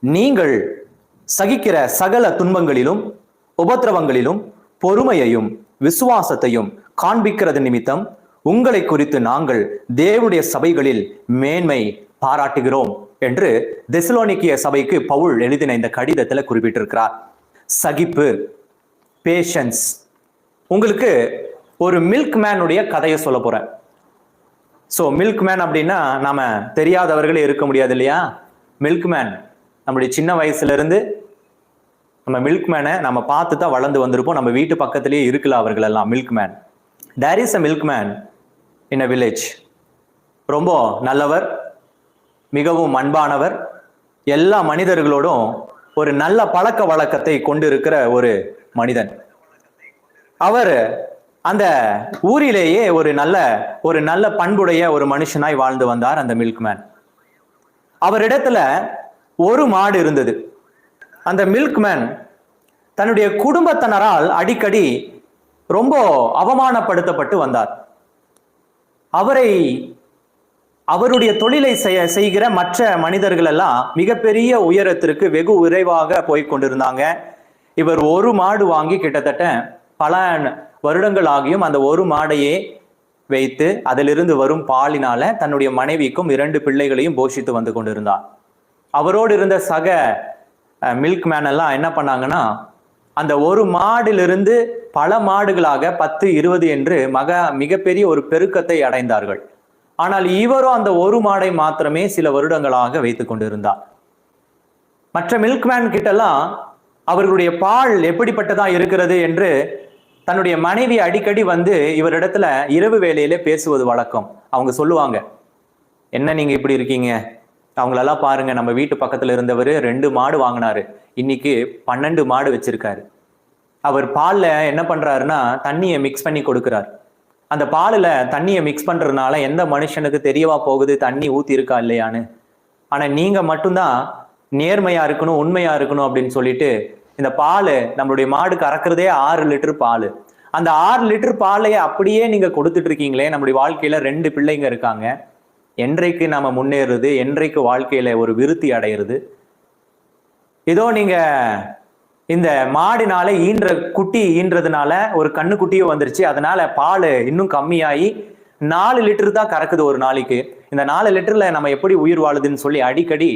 நீங்கள் சகிக்கிற சகல துன்பங்களிலும் உபத்திரவங்களிலும் பொறுமையையும் விசுவாசத்தையும் காண்பிக்கிறது நிமித்தம் உங்களை குறித்து நாங்கள் தேவனுடைய சபைகளில் மேன்மை பாராட்டுகிறோம் என்று தெசலோனிக்கிய சபைக்கு பவுல் எழுதின இந்த கடிதத்தில் குறிப்பிட்டிருக்கிறார். சகிப்பு, பேஷன்ஸ். உங்களுக்கு ஒரு மில்க் மேனுடைய கதையை சொல்ல போறேன். ஸோ மில்க் மேன் அப்படின்னா நாம தெரியாதவர்களே இருக்க முடியாது இல்லையா? மில்க் மேன் நம்முடைய சின்ன வயசுல இருந்து நம்ம மில்க் மேனை நம்ம பார்த்து தான் வளர்ந்து வந்திருப்போம். நம்ம வீட்டு பக்கத்திலேயே இருக்கல அவர்கள் எல்லாம் milkman. There is a milkman in a village. ரொம்ப நல்லவர், மிகவும் அன்பானவர், எல்லா மனிதர்களோடும் ஒரு நல்ல பழக்க வழக்கத்தை கொண்டிருக்கிற ஒரு மனிதன். அவர் அந்த ஊரிலேயே ஒரு நல்ல பண்புடைய ஒரு மனுஷனாய் வாழ்ந்து வந்தார் அந்த மில்க் மேன். அவரிடத்துல ஒரு மாடு இருந்தது. அந்த மில்க் மேன் தன்னுடைய குடும்பத்தினரால் அடிக்கடி ரொம்ப அவமானப்படுத்தப்பட்டு வந்தார். அவருடைய தொழிலை செய்கிற மற்ற மனிதர்கள் எல்லாம் மிகப்பெரிய உயரத்திற்கு வெகு விரைவாக போய் கொண்டிருந்தாங்க. இவர் ஒரு மாடு வாங்கி கிட்டத்தட்ட பல வருடங்கள் ஆகியும் அந்த ஒரு மாடையே வைத்து அதிலிருந்து வரும் பாலினால தன்னுடைய மனைவிக்கும் 2 பிள்ளைகளையும் போஷித்து வந்து கொண்டிருந்தார். அவரோடு இருந்த சக மில்க் மேன் எல்லாம் என்ன பண்ணாங்கன்னா, அந்த ஒரு மாடிலிருந்து பல மாடுகளாக 10, 20 என்று மிகப்பெரிய ஒரு பெருக்கத்தை அடைந்தார்கள். ஆனால் இவரும் அந்த ஒரு மாடை மாத்திரமே சில வருடங்களாக வைத்துக் கொண்டிருந்தார். மற்ற மில்க்மேன் கிட்டெல்லாம் அவர்களுடைய பால் எப்படிப்பட்டதா இருக்கிறது என்று தன்னுடைய மனைவி அடிக்கடி வந்து இவரிடத்துல இரவு வேளையில பேசுவது வழக்கம். அவங்க சொல்லுவாங்க, என்ன நீங்க இப்படி இருக்கீங்க, அவங்களெல்லாம் பாருங்க, நம்ம வீட்டு பக்கத்துல இருந்தவர் 2 மாடு வாங்கினாரு, இன்னைக்கு 12 மாடு வச்சிருக்காரு. அவர் பால்ல என்ன பண்றாருன்னா தண்ணியை மிக்ஸ் பண்ணி கொடுக்கிறார். அந்த பாலில் தண்ணியை மிக்ஸ் பண்றதுனால எந்த மனுஷனுக்கு தெரியவா போகுது தண்ணி ஊத்தி இருக்கா இல்லையான்னு? ஆனா நீங்க மட்டும்தான் நேர்மையா இருக்கணும், உண்மையா இருக்கணும் அப்படின்னு சொல்லிட்டு இந்த பால் நம்மளுடைய மாடு கறக்கிறதே 6 லிட்டர் பால். அந்த 6 லிட்டர் பாலையே அப்படியே நீங்க கொடுத்துட்டு இருக்கீங்களே. நம்முடைய வாழ்க்கையில 2 பிள்ளைங்க இருக்காங்க. என்றைக்கு நம்ம முன்னேறுறது, என்றைக்கு வாழ்க்கையில ஒரு விருத்தி அடையிறது? இதோ நீங்க இந்த மாடினால குட்டி ஈன்றதுனால ஒரு கண்ணு குட்டியும் வந்துருச்சு. அதனால பால் இன்னும் கம்மியாகி 4 லிட்டர் தான் கறக்குது ஒரு நாளைக்கு. இந்த 4 லிட்டர்ல நம்ம எப்படி உயிர் வாழுதுன்னு சொல்லி அடிக்கடி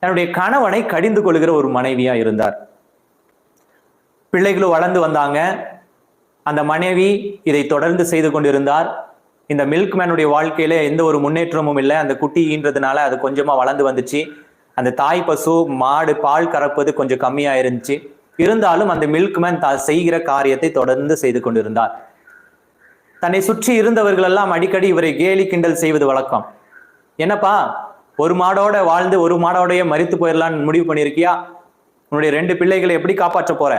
தன்னுடைய கணவனை கடிந்து கொள்கிற ஒரு மனைவியா இருந்தார். பிள்ளைகளும் வளர்ந்து வந்தாங்க. அந்த மனைவி இதை தொடர்ந்து செய்து கொண்டிருந்தார். இந்த மில்க் மேனுடைய வாழ்க்கையில எந்த ஒரு முன்னேற்றமும் இல்லை. அந்த குட்டி ஈன்றதுனால அது கொஞ்சமா வளர்ந்து வந்துச்சு. அந்த தாய் பசு மாடு பால் கறப்பது கொஞ்சம் கம்மியா இருந்துச்சு. இருந்தாலும் அந்த மில்க் மேன் செய்கிற காரியத்தை தொடர்ந்து செய்து கொண்டிருந்தார். தன்னை சுற்றி இருந்தவர்கள் எல்லாம் அடிக்கடி இவரை கேலி கிண்டல் செய்வது வழக்கம். என்னப்பா, ஒரு மாடோட வாழ்ந்து ஒரு மாடோடைய மரித்து போயிடலான்னு முடிவு பண்ணியிருக்கியா? உன்னுடைய 2 பிள்ளைகளை எப்படி காப்பாற்ற போற?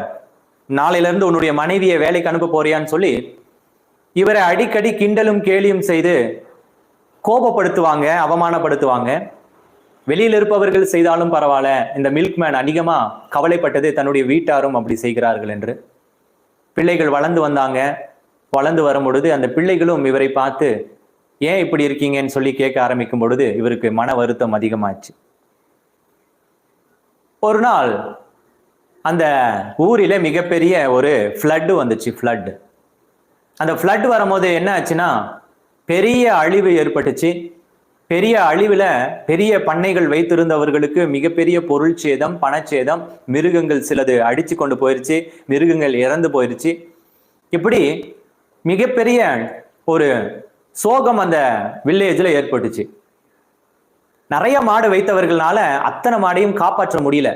நாளையில இருந்து உன்னுடைய மனைவியை வேலைக்கு அனுப்ப போறியான்னு சொல்லி இவரை அடிக்கடி கிண்டலும் கேலியும் செய்து கோபப்படுத்துவாங்க, அவமானப்படுத்துவாங்க. வெளியில் இருப்பவர்கள் செய்தாலும் பரவாயில்ல, இந்த மில்க் மேன் அதிகமா கவலைப்பட்டது தன்னுடைய வீட்டாரும் அப்படி செய்கிறார்கள் என்று. பிள்ளைகள் வளர்ந்து வந்தாங்க. வளர்ந்து வரும் பொழுது அந்த பிள்ளைகளும் இவரை பார்த்து ஏன் இப்படி இருக்கீங்கன்னு சொல்லி கேட்க ஆரம்பிக்கும் பொழுது இவருக்கு மன வருத்தம் அதிகமாச்சு. ஒரு நாள் அந்த ஊரில மிகப்பெரிய ஒரு ஃப்ளட் வந்துச்சு. அந்த ஃப்ளட் வரும்போது என்ன ஆச்சுன்னா பெரிய அழிவு ஏற்பட்டுச்சு. பெரிய அழிவுல பெரிய பண்ணைகள் வைத்திருந்தவர்களுக்கு மிகப்பெரிய பொருள் சேதம், பணச்சேதம், மிருகங்கள் சிலது அடிச்சு கொண்டு போயிருச்சு, மிருகங்கள் இறந்து போயிருச்சு. இப்படி மிகப்பெரிய ஒரு சோகம் அந்த வில்லேஜ்ல ஏற்பட்டுச்சு. நிறைய மாடு வைத்தவர்களால அத்தனை மாடையும் காப்பாற்ற முடியல.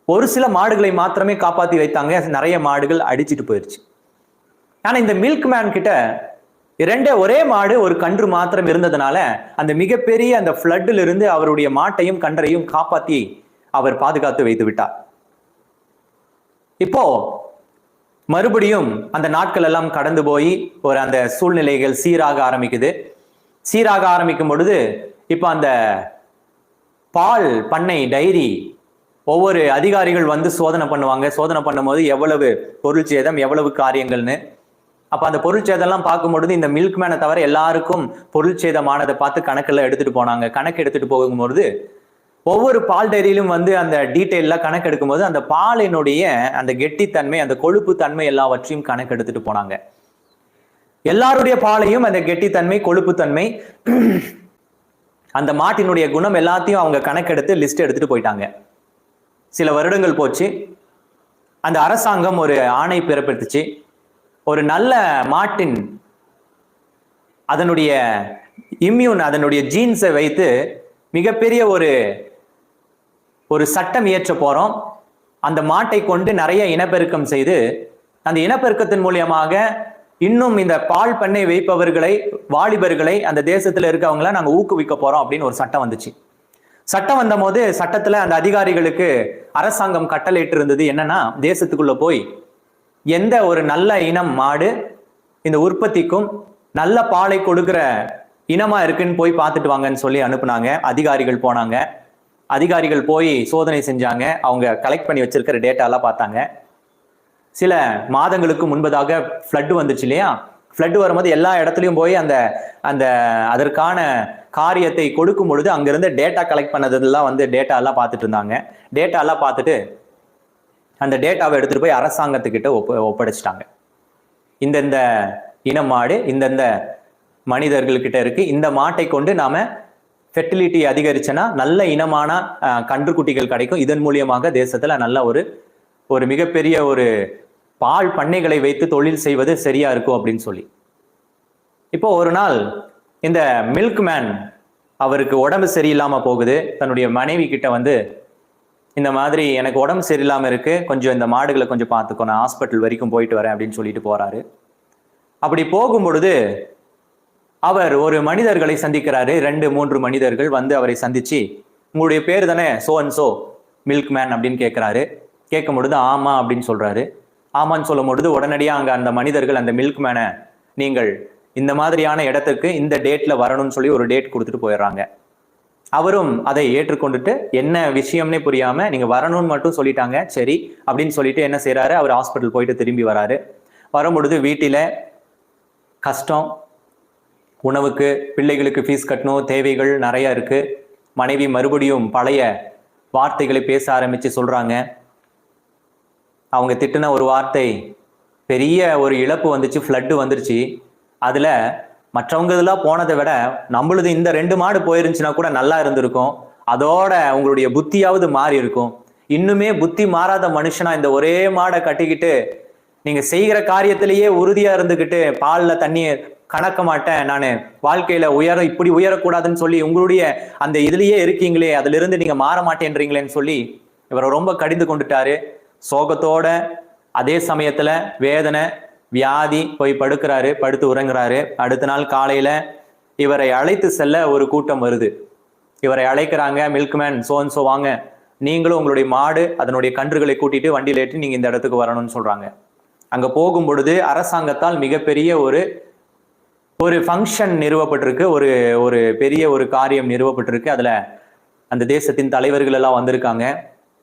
ஒரு சில மாடுகளை மாத்திரமே காப்பாத்தி வைத்தாங்க. நிறைய மாடுகள் அடிச்சுட்டு போயிருச்சு. ஆனா இந்த மில்க் மேன் கிட்ட ஒரே மாடு, ஒரு கன்று மாத்திரம் இருந்ததுனால அந்த மிகப்பெரிய அந்த ஃப்ளட்ல இருந்து அவருடைய மாட்டையும் கன்றையும் காப்பாத்தி அவர் பாதுகாத்து வைத்து விட்டார். இப்போ மறுபடியும் அந்த நாட்கள் எல்லாம் கடந்து போய் அந்த சூழ்நிலைகள் சீராக ஆரம்பிக்குது. சீராக ஆரம்பிக்கும் பொழுது இப்போ அந்த பால் பண்ணை டைரி ஒவ்வொரு அதிகாரிகள் வந்து சோதனை பண்ணுவாங்க. சோதனை பண்ணும்போது எவ்வளவு பொருள் சேதம், எவ்வளவு காரியங்கள்னு. அப்ப அந்த பொருள் சேதம்லாம் பார்க்கும்பொழுது இந்த மில்க் மேனை தவிர எல்லாருக்கும் பொருள் சேதமானதை பார்த்து கணக்கெல்லாம் எடுத்துட்டு போனாங்க. கணக்கு எடுத்துட்டு போகும்பொழுது ஒவ்வொரு பால் டைரியிலும் வந்து அந்த டீட்டெயில கணக்கெடுக்கும் போது அந்த பாலினுடைய அந்த கெட்டித்தன்மை, அந்த கொழுப்பு தன்மை எல்லாவற்றையும் கணக்கெடுத்துட்டு போனாங்க. எல்லாருடைய பாலையும் அந்த கெட்டித்தன்மை, கொழுப்புத்தன்மை, அந்த மாட்டினுடைய குணம் எல்லாத்தையும் அவங்க கணக்கெடுத்து லிஸ்ட் எடுத்துட்டு போயிட்டாங்க. சில வருடங்கள் போச்சு. அந்த அரசாங்கம் ஒரு ஆணை பிறப்பித்துச்சு. ஒரு நல்ல மாட்டின் அதனுடைய இம்யூன், அதனுடைய ஜீன்ஸை வைத்து மிகப்பெரிய ஒரு சட்டம் இயற்ற போறோம். அந்த மாட்டை கொண்டு நிறைய இனப்பெருக்கம் செய்து அந்த இனப்பெருக்கத்தின் மூலியமாக இன்னும் இந்த பால் பண்ணை வைப்பவர்களை, வாலிபர்களை அந்த தேசத்துல இருக்கவங்கள நாங்க ஊக்குவிக்க போறோம் அப்படின்னு ஒரு சட்டம் வந்துச்சு. சட்டம் வந்த போது சட்டத்துல அந்த அதிகாரிகளுக்கு அரசாங்கம் கட்டளையிட்டு இருந்தது என்னன்னா, தேசத்துக்குள்ள போய் எந்த ஒரு நல்ல இனம் மாடு இந்த உற்பத்திக்கும் நல்ல பாலை கொடுக்கிற இனமா இருக்குன்னு போய் பார்த்துட்டு வாங்கன்னு சொல்லி அனுப்புனாங்க. அதிகாரிகள் போனாங்க. அதிகாரிகள் போய் சோதனை செஞ்சாங்க. அவங்க கலெக்ட் பண்ணி வச்சிருக்கிற டேட்டா எல்லாம் பார்த்தாங்க. சில மாதங்களுக்கு முன்பதாக ஃப்ளட் வந்துச்சு இல்லையா? ஃப்ளட் வரும்போது எல்லா இடத்துலையும் போய் அந்த அந்த அதற்கான காரியத்தை கொடுக்கும் பொழுது அங்கிருந்து டேட்டா கலெக்ட் பண்ணதெல்லாம் வந்து டேட்டா எல்லாம் பார்த்துட்டு இருந்தாங்க. டேட்டா எல்லாம் பார்த்துட்டு அந்த டேட்டாவை எடுத்துட்டு போய் அரசாங்கத்துக்கிட்ட ஒப்படைச்சிட்டாங்க. இந்தந்த இன மாடு இந்தந்த மனிதர்கள்கிட்ட இருக்கு, இந்த மாட்டை கொண்டு நாம ஃபெர்டிலிட்டி அதிகரிச்சனா நல்ல இனமான கன்றுக்குட்டிகள் கிடைக்கும். இதன் மூலியமாக தேசத்துல நல்ல ஒரு மிகப்பெரிய ஒரு பால் பண்ணைகளை வைத்து தொழில் செய்வது சரியா இருக்கும் அப்படின்னு சொல்லி. இப்போ ஒரு நாள் இந்த மில்க் மேன் அவருக்கு உடம்பு சரியில்லாம போகுது. தன்னுடைய மனைவி கிட்ட வந்து இந்த மாதிரி எனக்கு உடம்பு சரியில்லாம இருக்கு, கொஞ்சம் இந்த மாடுகளை கொஞ்சம் பார்த்துக்கோ, நான் ஹாஸ்பிட்டல் வரைக்கும் போயிட்டு வரேன் அப்படின்னு சொல்லிட்டு போறாரு. அப்படி போகும் பொழுது அவர் ஒரு மனிதர்களை சந்திக்கிறாரு. 2-3 மனிதர்கள் வந்து அவரை சந்திச்சு, உங்களுடைய பேர் தானே so and so milk man அப்படின்னு கேட்கிறாரு. கேட்கும் பொழுது ஆமா அப்படின்னு சொல்றாரு. ஆமான்னு சொல்லும் பொழுது உடனடியாக அங்க அந்த மனிதர்கள் அந்த மில்க் மேனை, நீங்கள் இந்த மாதிரியான இடத்துக்கு இந்த டேட்ல வரணும்னு சொல்லி ஒரு டேட் கொடுத்துட்டு போயிடுறாங்க. அவரும் அதை ஏற்றுக்கொண்டுட்டு என்ன விஷயம்னே புரியாம நீங்க வரணும்னு மட்டும் சொல்லிட்டாங்க, சரி அப்படின்னு சொல்லிட்டு என்ன செய்யறாரு, அவர் ஹாஸ்பிட்டல் போயிட்டு திரும்பி வராரு. வரும்பொழுது வீட்டில கஷ்டம், உணவுக்கு பிள்ளைகளுக்கு ஃபீஸ் கட்டணும், தேவைகள் நிறைய இருக்கு. மனைவி மறுபடியும் பழைய வார்த்தைகளை பேச ஆரம்பிச்சு சொல்றாங்க. அவங்க திட்டின ஒரு வார்த்தை, பெரிய ஒரு இழப்பு வந்துச்சு, ஃப்ளட்டு வந்துருச்சு, அதுல மற்றவங்க இதெல்லாம் போனதை விட நம்மளுது இந்த 2 மாடு போயிருந்துச்சுன்னா கூட நல்லா இருந்திருக்கும், அதோட உங்களுடைய புத்தியாவது மாறி இருக்கும். இன்னுமே புத்தி மாறாத மனுஷனா இந்த ஒரே மாடை கட்டிக்கிட்டு நீங்க செய்கிற காரியத்திலேயே உறுதியா இருந்துகிட்டு பால்ல தண்ணியை கணக்க மாட்டேன், நான் வாழ்க்கையில இப்படி உயரக்கூடாதுன்னு சொல்லி உங்களுடைய அந்த இதுலயே இருக்கீங்களே, அதுல இருந்து நீங்க மாற மாட்டேன்றீங்களேன்னு சொல்லி இவரை ரொம்ப கடிந்து கொண்டுட்டாரு. சோகத்தோட அதே சமயத்துல வேதனை, வியாதி போய் படுக்கிறாரு, படுத்து உறங்குறாரு. அடுத்த நாள் காலையில இவரை அழைத்து செல்ல ஒரு கூட்டம் வருது. இவரை அழைக்கிறாங்க, மில்க்மேன் சோ வாங்க, நீங்களும் உங்களுடைய மாடு அதனுடைய கன்றுகளை கூட்டிட்டு வண்டியில் ஏற்றி நீங்க இந்த இடத்துக்கு வரணும்னு சொல்றாங்க. அங்க போகும் பொழுது அரசாங்கத்தால் மிகப்பெரிய ஒரு ஃபங்க்ஷன் நிறுவப்பட்டிருக்கு, ஒரு பெரிய ஒரு காரியம் நிறுவப்பட்டிருக்கு. அதுல அந்த தேசத்தின் தலைவர்கள் எல்லாம் வந்திருக்காங்க.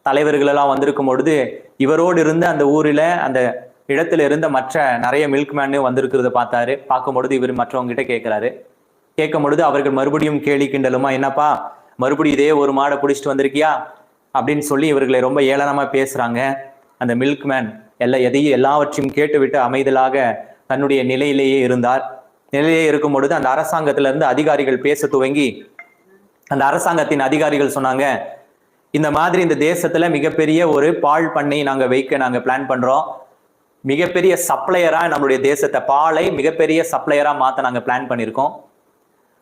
தலைவர்கள் எல்லாம் வந்திருக்கும் பொழுது இவரோடு இருந்த அந்த ஊரில் அந்த இடத்துல இருந்த மற்ற நிறைய மில்க்மேனு வந்திருக்கிறத பார்த்தாரு. பார்க்கும் பொழுது இவர் மற்றவங்க கிட்ட கேட்கிறாரு. கேட்கும் பொழுது அவர்கள் மறுபடியும் கேலி கிண்டலுமா, என்னப்பா மறுபடியும் இதே ஒரு மாடை பிடிச்சிட்டு வந்திருக்கியா அப்படின்னு சொல்லி இவர்களை ரொம்ப ஏளனமா பேசுறாங்க. அந்த மில்க்மேன் எல்லாவற்றையும் கேட்டுவிட்டு அமைதலாக தன்னுடைய நிலையிலேயே இருந்தார். நிலையிலே இருக்கும் பொழுது அந்த அரசாங்கத்தில இருந்து அதிகாரிகள் பேச துவங்கி, அந்த அரசாங்கத்தின் அதிகாரிகள் சொன்னாங்க, இந்த மாதிரி இந்த தேசத்துல மிகப்பெரிய ஒரு பால் பண்ணை நாங்க பிளான் பண்றோம். மிகப்பெரிய சப்ளையரா நம்மளுடைய தேசத்தை பாலை மிகப்பெரிய சப்ளையரா மாத்த நாங்க பிளான் பண்ணியிருக்கோம்.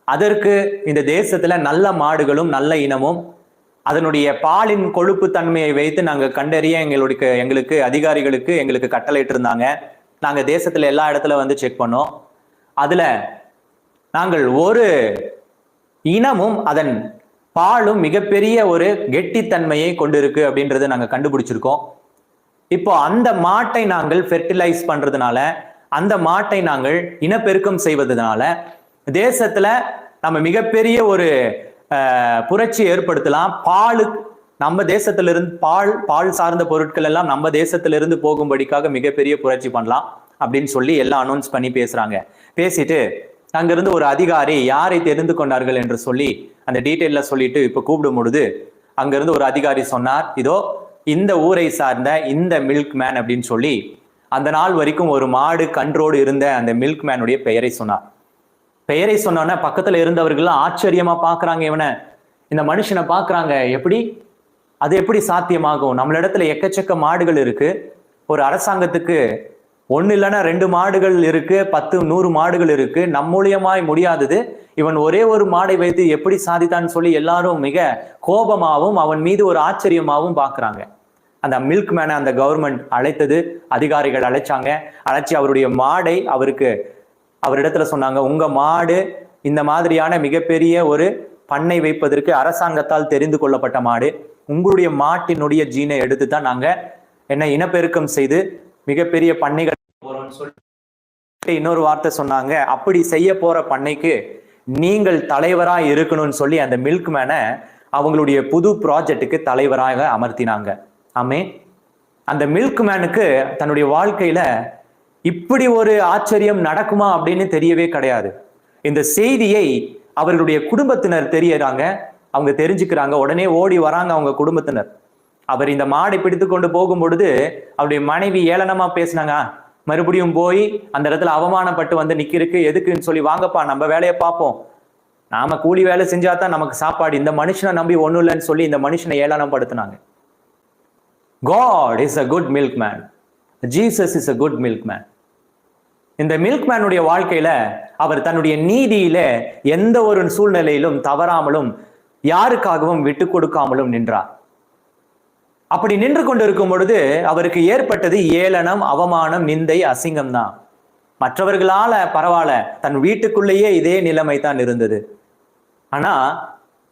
அதற்கு இந்த தேசத்துல நல்ல மாடுகளும் நல்ல இனமும் அதனுடைய பாலின் கொழுப்பு தன்மையை வைத்து நாங்க கண்டறிய எங்களுக்கு அதிகாரிகளுக்கு எங்களுக்கு கட்டளையிட்டு இருந்தாங்க. நாங்க தேசத்துல எல்லா இடத்துல வந்து செக் பண்ணோம். அதுல நாங்கள் ஒரு இனமும் அதன் பாலும் மிகப்பெரிய ஒரு கெட்டித்தன்மையை கொண்டிருக்கு அப்படின்றத நாங்க கண்டுபிடிச்சிருக்கோம். இப்போ அந்த மாட்டை நாங்கள் ஃபெர்டிலைஸ் பண்றதுனால, அந்த மாட்டை நாங்கள் இனப்பெருக்கம் செய்வதனால தேசத்துல நம்ம மிகப்பெரிய ஒரு புரட்சி ஏற்படுத்தலாம். நம்ம தேசத்திலிருந்து பால் சார்ந்த பொருட்கள் எல்லாம் நம்ம தேசத்திலிருந்து போகும்படிக்காக மிகப்பெரிய புரட்சி பண்ணலாம் அப்படின்னு சொல்லி எல்லாம் அனௌன்ஸ் பண்ணி பேசுறாங்க. பேசிட்டு அங்கிருந்து ஒரு அதிகாரி யாரை தெரிந்து கொண்டார்கள் என்று சொல்லி அந்த டீட்டெயில சொல்லிட்டு இப்ப கூப்பிடும் பொழுது அங்கிருந்து ஒரு அதிகாரி சொன்னார், இதோ இந்த ஊரை சார்ந்த இந்த மில்க் மேன் அப்படின்னு சொல்லி அந்த நாள் வரைக்கும் ஒரு மாடு கன்றோடு இருந்த அந்த மில்க் மேனுடைய பெயரை சொன்னார். பெயரை சொன்னோன்னா பக்கத்துல இருந்தவர்கள்லாம் ஆச்சரியமா பாக்குறாங்க, இவனை, இந்த மனுஷனை பாக்குறாங்க. அது எப்படி சாத்தியமாகும்? நம்மளிடத்துல எக்கச்சக்க மாடுகள் இருக்கு, ஒரு அரசாங்கத்துக்கு 1 இல்லைன்னா 2 மாடுகள் இருக்கு, 10 100 மாடுகள் இருக்கு, நம்மூலியமாய் முடியாதது, இவன் ஒரே ஒரு மாடை வைத்து எப்படி சாதித்தான்னு சொல்லி எல்லாரும் மிக கோபமாகவும் அவன் மீது ஒரு ஆச்சரியமாகவும் பாக்குறாங்க. அந்த மில்க் மேனை அந்த கவர்மெண்ட் அழைத்தது, அதிகாரிகள் அழைச்சாங்க. அழைச்சி அவருடைய மாடை அவரிடத்துல சொன்னாங்க, உங்க மாடு இந்த மாதிரியான மிகப்பெரிய ஒரு பண்ணை வைப்பதற்கு அரசாங்கத்தால் தெரிந்து கொள்ளப்பட்ட மாடு, உங்களுடைய மாட்டினுடைய ஜீனை எடுத்து தான் நாங்க என்ன இனப்பெருக்கம் செய்து மிகப்பெரிய பண்ணைகள் போறோம்னு சொல்லி இன்னொரு வார்த்தை சொன்னாங்க. அப்படி செய்ய போற பண்ணைக்கு நீங்கள் தலைவரா இருக்கணும்னு சொல்லி அந்த மில்க் மேனை அவங்களுடைய புது ப்ராஜெக்டுக்கு தலைவராக அமர்த்தினாங்க. ஆமே, அந்த மில்க் மேனுக்கு தன்னுடைய வாழ்க்கையில இப்படி ஒரு ஆச்சரியம் நடக்குமா அப்படின்னு தெரியவே கிடையாது. இந்த செய்தியை அவர்களுடைய குடும்பத்தினர் தெரியறாங்க, அவங்க தெரிஞ்சுக்கிறாங்க. உடனே ஓடி வராங்க அவங்க குடும்பத்தினர். அவர் இந்த மாடை பிடித்து கொண்டு போகும் பொழுது அவருடைய மனைவி ஏளனமா பேசினாங்க. மறுபடியும் போய் அந்த இடத்துல அவமானப்பட்டு வந்து நிக்கிறதுக்கு எதுக்குன்னு சொல்லி, வாங்கப்பா நம்ம வேலையை பார்ப்போம், நாம கூலி வேலை செஞ்சாதான் நமக்கு சாப்பாடு, இந்த மனுஷனை நம்பி ஒண்ணும் இல்லைன்னு சொல்லி இந்த மனுஷனை ஏளனப்படுத்தினாங்க. God is a good milkman. Jesus is a good milkman. இந்த மில்க்மேனுடைய வாழ்க்கையில அவர் தன்னுடைய நீதியில எந்த ஒரு சூழ்நிலையிலும் தவறாமலும் யாருக்காகவும் விட்டு கொடுக்காமலும் நின்றார். அப்படி நின்று கொண்டு இருக்கும் பொழுது அவருக்கு ஏற்பட்டது ஏளனம், அவமானம், நிந்தை, அசிங்கம் தான். மற்றவர்களால பரவாயில்ல, தன் வீட்டுக்குள்ளேயே இதே நிலைமை தான் இருந்தது. ஆனா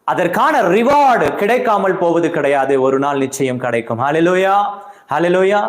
அதற்கான ரிவார்டு கிடைக்காமல் போவது கிடையாது, ஒரு நாள் நிச்சயம் கிடைக்கும். ஹல்லேலூயா, ஹல்லேலூயா.